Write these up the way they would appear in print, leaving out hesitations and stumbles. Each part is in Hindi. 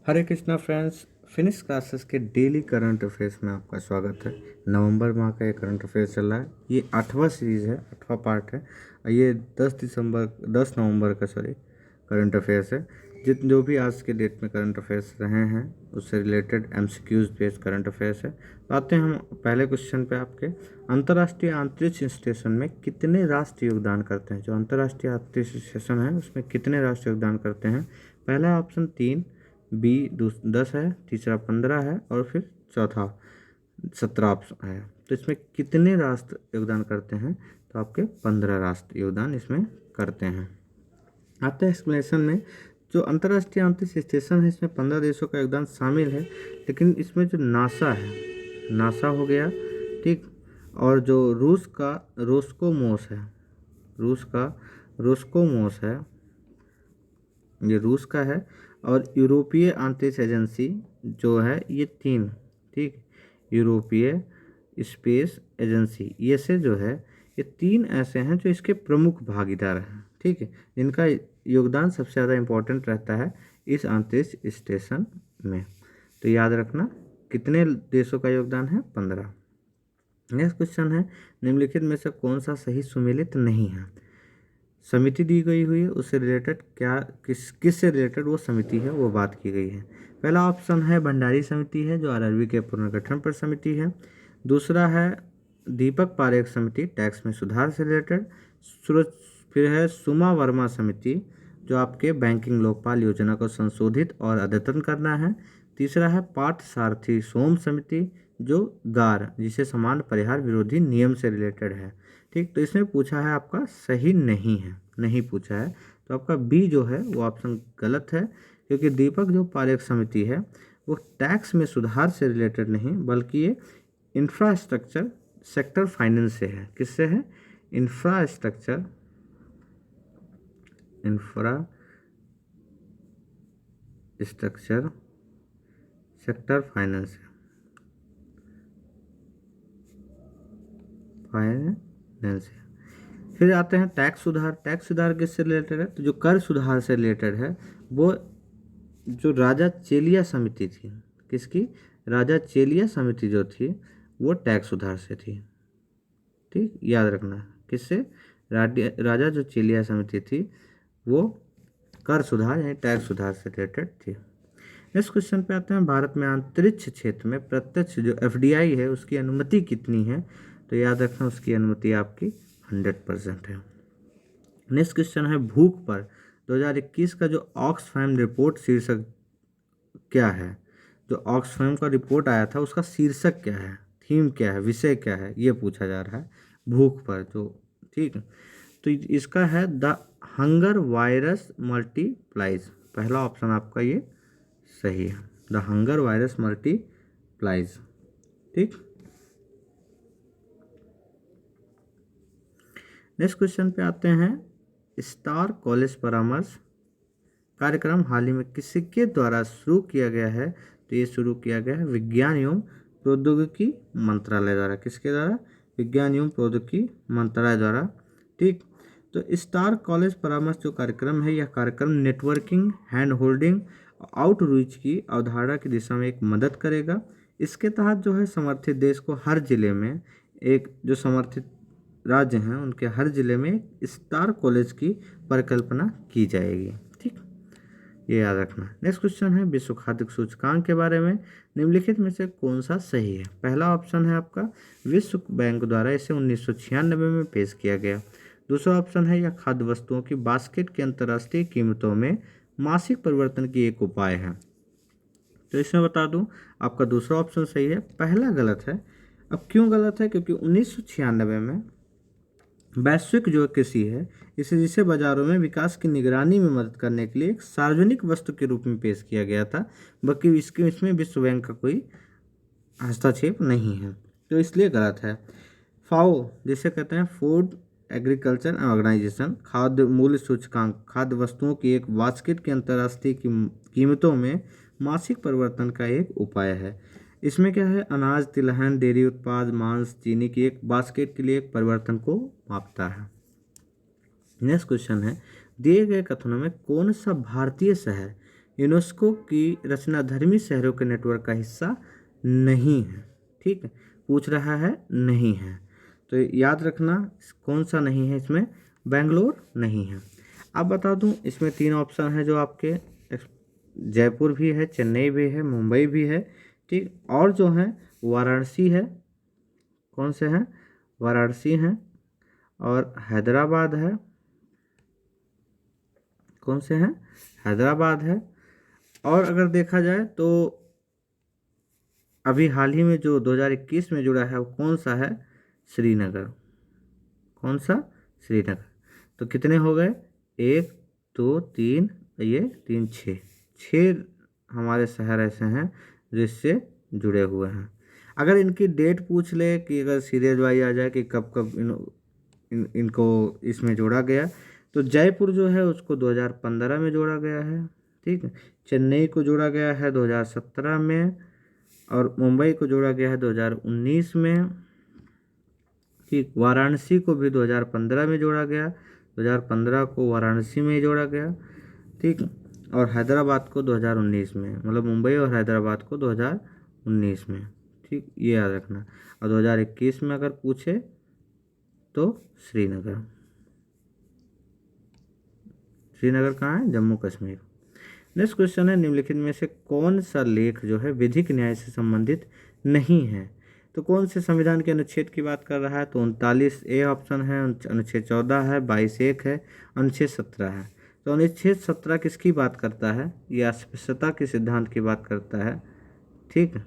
हरे कृष्णा फ्रेंड्स, फिनिक्स क्लासेस के डेली करंट अफेयर्स में आपका स्वागत है। नवंबर माह का ये करंट अफेयर्स चल रहा है। ये 8वां सीरीज़ है, 8वां पार्ट है। ये 10 नवंबर का करंट अफेयर्स है। जो भी आज के डेट में करंट अफेयर्स रहे हैं उससे related MCQs based current affairs है। तो आते हैं हम पहले क्वेश्चन पे आपके। अंतर्राष्ट्रीय अंतरिक्ष स्टेशन में कितने राष्ट्र योगदान करते हैं? जो अंतर्राष्ट्रीय अंतरिक्ष स्टेशन है उसमें कितने राष्ट्र योगदान करते हैं? पहला ऑप्शन 3, बी 10 है, तीसरा 15 है और फिर चौथा 17 ऑप्शन है। तो इसमें कितने राष्ट्र योगदान करते हैं? तो आपके 15 राष्ट्र योगदान इसमें करते हैं। आते हैं एक्सप्लेनेशन में। जो अंतर्राष्ट्रीय अंतरिक्ष स्टेशन है इसमें 15 देशों का योगदान शामिल है, लेकिन इसमें जो नासा है, नासा हो गया, ठीक, और जो रूस का रोस्कोमोस है, रूस का रोस्कोमोस है, ये रूस का है, और यूरोपीय अंतरिक्ष एजेंसी जो है ये 3, ठीक, यूरोपीय स्पेस एजेंसी, ये से जो है ये 3 ऐसे हैं जो इसके प्रमुख भागीदार हैं, ठीक है, जिनका योगदान सबसे ज़्यादा इम्पोर्टेंट रहता है इस अंतरिक्ष स्टेशन में। तो याद रखना कितने देशों का योगदान है? 15। नेक्स्ट क्वेश्चन है, निम्नलिखित में से कौन सा सही सुमेलित नहीं है? समिति दी गई हुई है, उससे रिलेटेड क्या किस से रिलेटेड वो समिति है वो बात की गई है। पहला ऑप्शन है भंडारी समिति है जो आरआरबी के पुनर्गठन पर समिति है। दूसरा है दीपक पारेख समिति, टैक्स में सुधार से रिलेटेड। फिर है सुमा वर्मा समिति जो आपके बैंकिंग लोकपाल योजना को संशोधित और अद्यतन करना है। तीसरा है पार्थ सारथी सोम समिति जो गार जिसे समान परिहार विरोधी नियम से रिलेटेड है, ठीक। तो इसमें पूछा है आपका सही नहीं है, नहीं पूछा है, तो आपका बी जो है वो ऑप्शन गलत है, क्योंकि दीपक जो पारेख समिति है वो टैक्स में सुधार से रिलेटेड नहीं बल्कि ये इंफ्रास्ट्रक्चर सेक्टर फाइनेंस से है। किससे है? इंफ्रास्ट्रक्चर सेक्टर फाइनेंस है, फाइनेंस है। फिर आते हैं टैक्स सुधार। टैक्स सुधार किससे रिलेटेड है? तो जो कर सुधार से रिलेटेड है वो जो राजा चेलिया समिति थी, किसकी? राजा चेलिया समिति जो थी वो टैक्स सुधार से थी, ठीक, याद रखना। किससे? राजा जो चेलिया समिति थी वो कर सुधार यानी टैक्स सुधार से रिलेटेड थी। नेक्स्ट क्वेश्चन पे आते हैं, भारत में अंतरिक्ष क्षेत्र में प्रत्यक्ष जो एफडीआई है उसकी अनुमति कितनी है? तो याद रखना उसकी अनुमति आपकी 100% है। नेक्स्ट क्वेश्चन है, भूख पर 2021 का जो ऑक्सफैम रिपोर्ट शीर्षक क्या है? जो ऑक्सफैम का रिपोर्ट आया था उसका शीर्षक क्या है, थीम क्या है, विषय क्या है, ये पूछा जा रहा है भूख पर, जो, ठीक। तो इसका है द हंगर वायरस मल्टीप्लाइज। पहला ऑप्शन आपका ये सही है, द हंगर वायरस मल्टीप्लाइज, ठीक। नेक्स्ट क्वेश्चन पे आते हैं, स्टार कॉलेज परामर्श कार्यक्रम हाल ही में किसके द्वारा शुरू किया गया है? तो ये शुरू किया गया है विज्ञान एवं प्रौद्योगिकी मंत्रालय द्वारा। किसके द्वारा? विज्ञान एवं प्रौद्योगिकी मंत्रालय द्वारा, ठीक। तो स्टार कॉलेज परामर्श जो कार्यक्रम है यह कार्यक्रम नेटवर्किंग, हैंड होल्डिंग, आउटरीच की अवधारणा की दिशा में एक मदद करेगा। इसके तहत जो है समर्थित देश को हर जिले में, एक जो समर्थित राज्य हैं उनके हर जिले में स्टार कॉलेज की परिकल्पना की जाएगी, ठीक, ये याद रखना। नेक्स्ट क्वेश्चन है विश्व खाद्य सूचकांक के बारे में, निम्नलिखित में से कौन सा सही है? पहला ऑप्शन है आपका विश्व बैंक द्वारा इसे 1996 में पेश किया गया। दूसरा ऑप्शन है यह खाद्य वस्तुओं की बास्केट की अंतर्राष्ट्रीय कीमतों में मासिक परिवर्तन की एक उपाय है। तो इसमें बता दूं आपका दूसरा ऑप्शन सही है, पहला गलत है। अब क्यों गलत है? क्योंकि 1996 में वैश्विक जो कृषि है इसे जिसे बाजारों में विकास की निगरानी में मदद करने के लिए एक सार्वजनिक वस्तु के रूप में पेश किया गया था, बाकी इसमें विश्व बैंक का कोई हस्तक्षेप नहीं है, तो इसलिए गलत है। फाओ जिसे कहते हैं फूड एग्रीकल्चर ऑर्गेनाइजेशन खाद्य मूल्य सूचकांक खाद्य वस्तुओं की एक बास्केट की अंतर्राष्ट्रीय कीमतों में मासिक परिवर्तन का एक उपाय है। इसमें क्या है? अनाज, तिलहन, डेयरी उत्पाद, मांस, चीनी की एक बास्केट के लिए एक परिवर्तन को मापता है। नेक्स्ट क्वेश्चन है, दिए गए कथनों में कौन सा भारतीय शहर यूनेस्को की रचनाधर्मी शहरों के नेटवर्क का हिस्सा नहीं है। ठीक है, पूछ रहा है नहीं है, तो याद रखना कौन सा नहीं है इसमें, बेंगलोर नहीं है। अब बता दूं, इसमें 3 ऑप्शन है जो आपके, जयपुर भी है, चेन्नई भी है, मुंबई भी है। ठीक, और जो है वाराणसी है, कौन से हैं, वाराणसी हैं, और हैदराबाद है, कौन से हैं, हैदराबाद है। और अगर देखा जाए तो अभी हाल ही में जो 2021 में जुड़ा है वो कौन सा है, श्रीनगर। कौन सा, श्रीनगर। तो कितने हो गए, 1 2 3, ये 3 6, 6 हमारे शहर ऐसे हैं जो इससे जुड़े हुए हैं। अगर इनकी डेट पूछ ले कि अगर सीरीज वाइज आ जाए कि कब कब इनको इसमें जोड़ा गया, तो जयपुर जो है उसको 2015 में जोड़ा गया है। ठीक है, चेन्नई को जोड़ा गया है 2017 में, और मुंबई को जोड़ा गया है 2019 में। ठीक, वाराणसी को भी 2015 में जोड़ा गया, 2015 को वाराणसी में ही जोड़ा गया। ठीक, और हैदराबाद को 2019 में, मतलब मुंबई और हैदराबाद को 2019 में। ठीक, ये याद रखना। और 2021 में अगर पूछे तो श्रीनगर। श्रीनगर कहाँ है, जम्मू कश्मीर। नेक्स्ट क्वेश्चन है, निम्नलिखित में से कौन सा लेख जो है विधिक न्याय से संबंधित नहीं है। तो कौन से संविधान के अनुच्छेद की बात कर रहा है, तो 39A ऑप्शन है, अनुच्छेद 14 है, 22(1) है, अनुच्छेद 17 है। तो अनुच्छेद 17 किसकी बात करता है, ये अस्पृश्यता के सिद्धांत की बात करता है। ठीक है,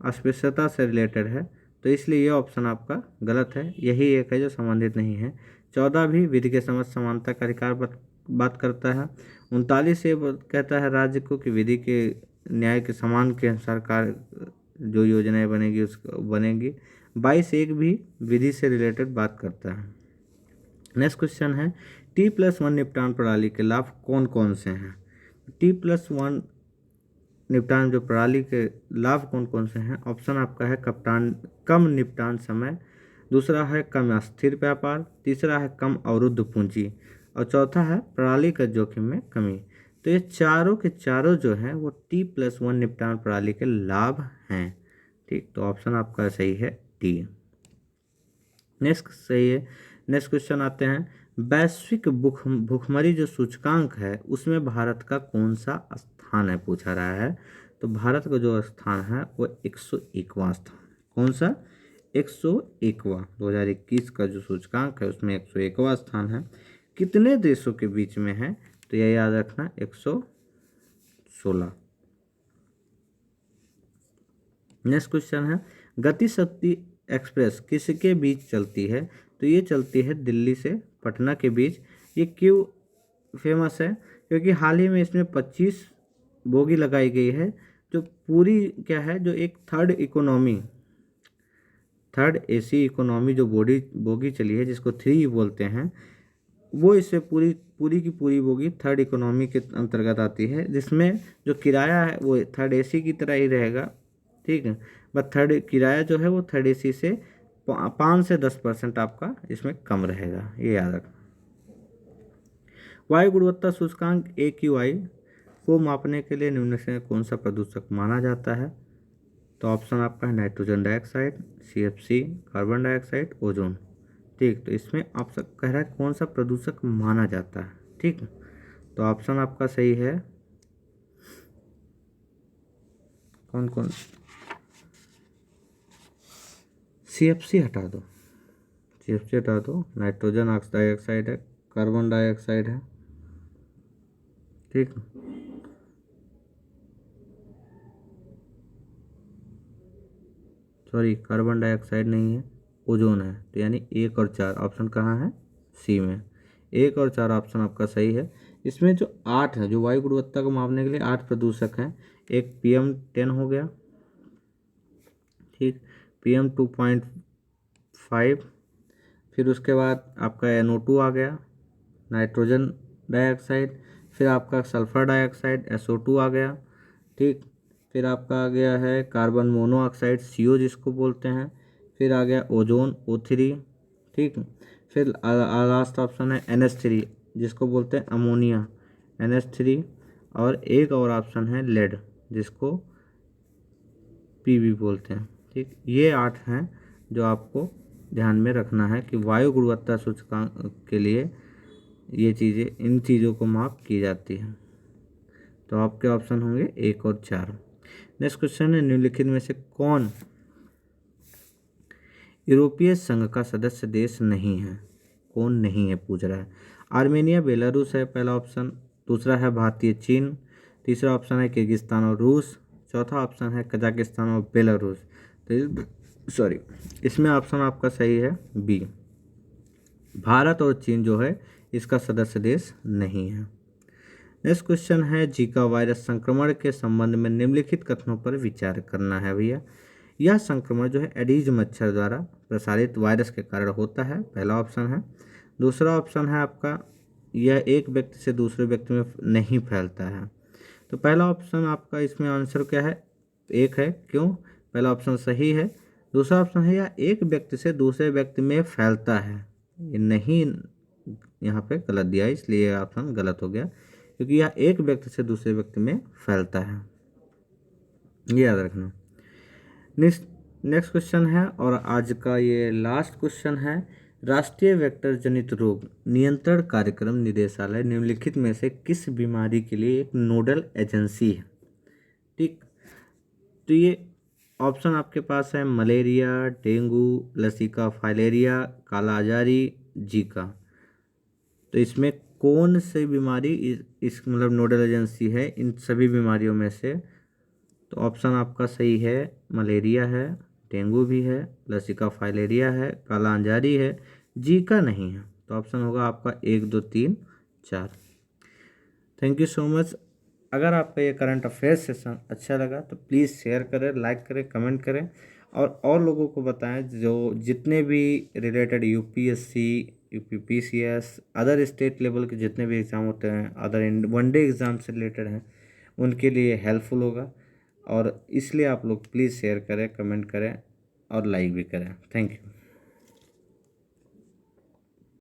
अस्पृश्यता से रिलेटेड है, तो इसलिए ये ऑप्शन आपका गलत है, यही एक है जो संबंधित नहीं है। 14 भी विधि के समक्ष समानता का अधिकार बात करता है। 39 ये कहता है राज्य को कि विधि के न्याय के समान के अनुसार कार्य जो योजनाएं बनेगी उसको बनेगी। 22(1) भी विधि से रिलेटेड बात करता है। नेक्स्ट क्वेश्चन है, T+1 निपटान प्रणाली के लाभ कौन कौन से हैं। T+1 निपटान जो प्रणाली के लाभ कौन कौन से हैं, ऑप्शन आपका है कम निपटान समय, दूसरा है कम अस्थिर व्यापार, तीसरा है कम अवरुद्ध पूंजी, और चौथा है प्रणाली का जोखिम में कमी। तो ये चारों के चारों जो हैं वो T+1 निपटान प्रणाली के लाभ हैं। ठीक, तो ऑप्शन आपका सही है डी। नेक्स्ट सही है। नेक्स्ट क्वेश्चन आते हैं, वैश्विक भुखमरी जो सूचकांक है उसमें भारत का कौन सा स्थान है, पूछा रहा है। तो भारत का जो स्थान है वो 101वां स्थान। कौन सा, 101वां। 2021 का जो सूचकांक है उसमें 101वां स्थान है। कितने देशों के बीच में है, तो यह याद रखना 116। नेक्स्ट क्वेश्चन है, गति शक्ति एक्सप्रेस किसके बीच चलती है। तो ये चलती है दिल्ली से पटना के बीच। ये क्यों फेमस है, क्योंकि हाल ही में इसमें 25 बोगी लगाई गई है, जो पूरी क्या है, जो एक थर्ड एसी इकोनॉमी जो बोगी चली है जिसको 3 बोलते हैं, वो इससे पूरी की पूरी बोगी थर्ड इकोनॉमी के अंतर्गत आती है, जिसमें जो किराया है वो थर्ड एसी की तरह ही रहेगा। ठीक है, बट थर्ड किराया जो है वो थर्ड एसी से 5 से 10% आपका इसमें कम रहेगा, ये याद रखना। वायु गुणवत्ता सूचकांक AQI को मापने के लिए निम्न से कौन सा प्रदूषक माना जाता है। तो ऑप्शन आपका है nitrogen dioxide, CFC, carbon dioxide, ozone. ठीक, तो इसमें ऑप्शन कह रहा है कौन सा प्रदूषक माना जाता है। ठीक, तो ऑप्शन आपका सही है, कौन कौन, CFC हटा दो, CFC हटा दो, नाइट्रोजन डाइऑक्साइड है, कार्बन डाइऑक्साइड है। ठीक, सॉरी कार्बन डाइऑक्साइड नहीं है, ओजोन है। तो यानी 1 और 4 ऑप्शन कहाँ है, सी में। 1 और 4 ऑप्शन आपका सही है। इसमें जो 8 है, जो वायु गुणवत्ता को मापने के लिए 8 प्रदूषक हैं, एक PM10 हो गया। ठीक, PM 2.5, फिर उसके बाद आपका NO2 आ गया, नाइट्रोजन डाइऑक्साइड, फिर आपका सल्फर डाइऑक्साइड SO2 आ गया। ठीक, फिर आपका आ गया है कार्बन मोनोऑक्साइड CO जिसको बोलते हैं, फिर आ गया ओजोन O3। ठीक, फिर लास्ट ऑप्शन है NH3 जिसको बोलते हैं अमोनिया NH3, और एक और ऑप्शन है लेड, जिसको पीबी बोलते हैं। ठीक, ये 8 हैं जो आपको ध्यान में रखना है कि वायु गुणवत्ता सूचकांक के लिए ये चीज़ें, इन चीज़ों को माप की जाती है। तो आपके ऑप्शन होंगे 1 और 4। नेक्स्ट क्वेश्चन है, निम्नलिखित में से कौन यूरोपीय संघ का सदस्य देश नहीं है? कौन नहीं है पूछ रहा है। आर्मेनिया, बेलारूस है पहला ऑप्शन, दूसरा है भारतीय चीन, तीसरा ऑप्शन है किर्गिस्तान और रूस, चौथा ऑप्शन है कजाकिस्तान और बेलारूस। तो सॉरी, इसमें ऑप्शन आपका सही है बी, भारत और चीन जो है इसका सदस्य देश नहीं है। नेक्स्ट क्वेश्चन है, जीका वायरस संक्रमण के संबंध में निम्नलिखित कथनों पर विचार करना है भैया। यह संक्रमण जो है एडीज मच्छर द्वारा प्रसारित वायरस के कारण होता है, पहला ऑप्शन है। दूसरा ऑप्शन है आपका, यह एक व्यक्ति से दूसरे व्यक्ति में नहीं फैलता है। तो पहला ऑप्शन आपका इसमें आंसर क्या है? एक है, क्यों? पहला ऑप्शन सही है। दूसरा ऑप्शन है यह एक व्यक्ति से दूसरे व्यक्ति में फैलता है, ये नहीं, यहाँ पे गलत दिया है, इसलिए ऑप्शन गलत हो गया, क्योंकि यह एक व्यक्ति से दूसरे व्यक्ति में फैलता है, ये याद रखना। नेक्स्ट क्वेश्चन है और आज का ये लास्ट क्वेश्चन है, राष्ट्रीय वेक्टर जनित रोग नियंत्रण कार्यक्रम निदेशालय निम्नलिखित में से किस बीमारी के लिए एक नोडल एजेंसी है? ठीक, तो ये ऑप्शन आपके पास है मलेरिया, डेंगू, लसिका फाइलेरिया, कालाजारी, जीका। तो इसमें कौन सी बीमारी इस मतलब नोडल एजेंसी है इन सभी बीमारियों में से? तो ऑप्शन आपका सही है, मलेरिया है, डेंगू भी है, लसिका फाइलेरिया है, कालांजारी है, जीका नहीं है। तो ऑप्शन होगा आपका 1, 2, 3, 4। Thank you so much. अगर आपका ये करंट अफेयर्स सेशन अच्छा लगा तो प्लीज़ शेयर करें, लाइक करें, कमेंट करें और लोगों को बताएं जो जितने भी related UPSC, UPPCS, other state level के जितने भी एग्ज़ाम होते हैं, अदर वनडे एग्ज़ाम से रिलेटेड हैं, उनके लिए हेल्पफुल होगा। और इसलिए आप लोग प्लीज़ शेयर करें, कमेंट करें और लाइक भी करें। Thank you.